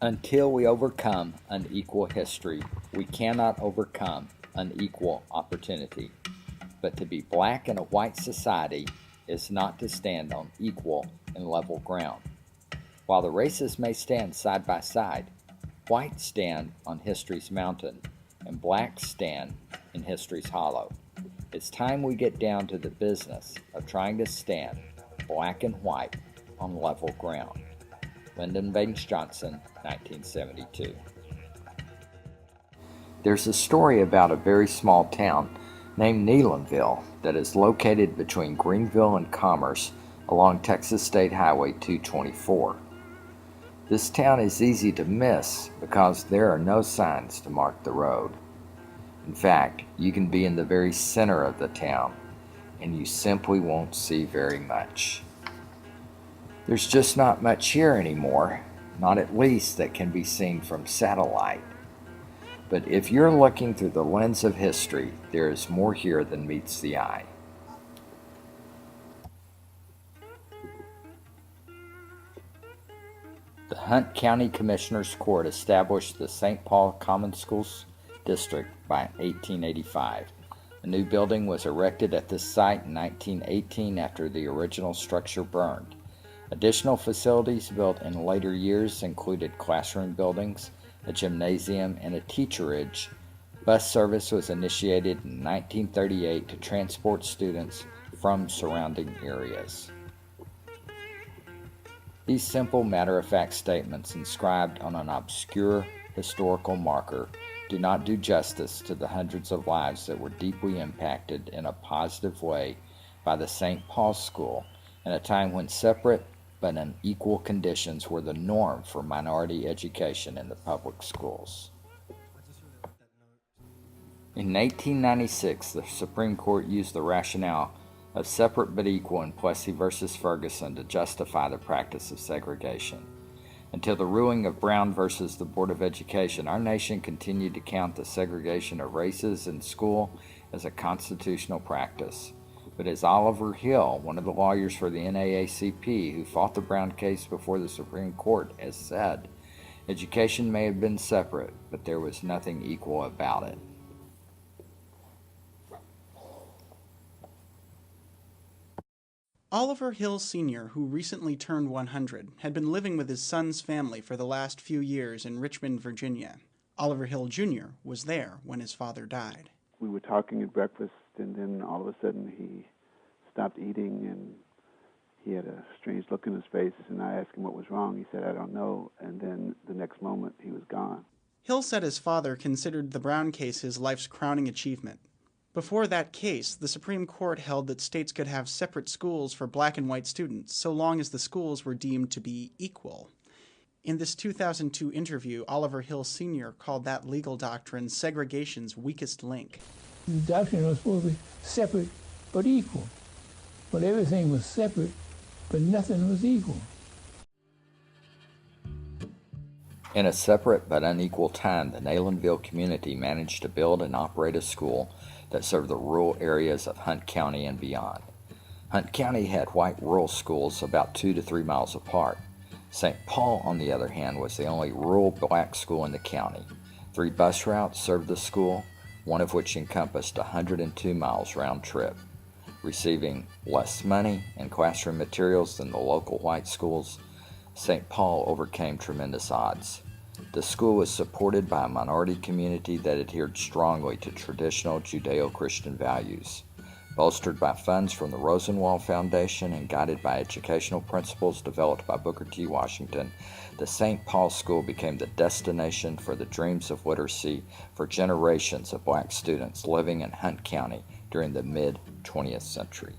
Until we overcome unequal history, we cannot overcome unequal opportunity. But to be black in a white society is not to stand on equal and level ground. While the races may stand side by side, whites stand on history's mountain and blacks stand in history's hollow. It's time we get down to the business of trying to stand black and white on level ground. Lyndon Baines Johnson, 1972. There's a story about a very small town named Neylandville that is located between Greenville and Commerce along Texas State Highway 224. This town is easy to miss because there are no signs to mark the road. In fact, you can be in the very center of the town and you simply won't see very much. There's just not much here anymore, not at least that can be seen from satellite. But if you're looking through the lens of history, there is more here than meets the eye. The Hunt County Commissioners Court established the St. Paul Common Schools District by 1885. A new building was erected at this site in 1918 after the original structure burned. Additional facilities built in later years included classroom buildings, a gymnasium, and a teacherage. Bus service was initiated in 1938 to transport students from surrounding areas. These simple matter-of-fact statements inscribed on an obscure historical marker do not do justice to the hundreds of lives that were deeply impacted in a positive way by the St. Paul School in a time when separate but unequal conditions were the norm for minority education in the public schools. In 1896, the Supreme Court used the rationale of separate but equal in Plessy v. Ferguson to justify the practice of segregation. Until the ruling of Brown v. the Board of Education, our nation continued to count the segregation of races in school as a constitutional practice. But as Oliver Hill, one of the lawyers for the NAACP who fought the Brown case before the Supreme Court, has said, education may have been separate, but there was nothing equal about it. Oliver Hill Sr., who recently turned 100, had been living with his son's family for the last few years in Richmond, Virginia. Oliver Hill Jr. was there when his father died. We were talking at breakfast, and then all of a sudden he stopped eating, and he had a strange look in his face, and I asked him what was wrong. He said, "I don't know," and then the next moment he was gone. Hill said his father considered the Brown case his life's crowning achievement. Before that case, the Supreme Court held that states could have separate schools for black and white students so long as the schools were deemed to be equal. In this 2002 interview, Oliver Hill Sr. called that legal doctrine segregation's weakest link. The doctrine was supposed to be separate but equal. But everything was separate, but nothing was equal. In a separate but unequal time, the Neylandville community managed to build and operate a school that served the rural areas of Hunt County and beyond. Hunt County had white rural schools about 2 to 3 miles apart. St. Paul, on the other hand, was the only rural black school in the county. 3 bus routes served the school, one of which encompassed 102 miles round trip. Receiving less money and classroom materials than the local white schools, St. Paul overcame tremendous odds. The school was supported by a minority community that adhered strongly to traditional Judeo-Christian values. Bolstered by funds from the Rosenwald Foundation and guided by educational principles developed by Booker T. Washington, the St. Paul School became the destination for the dreams of literacy for generations of black students living in Hunt County during the mid-20th century.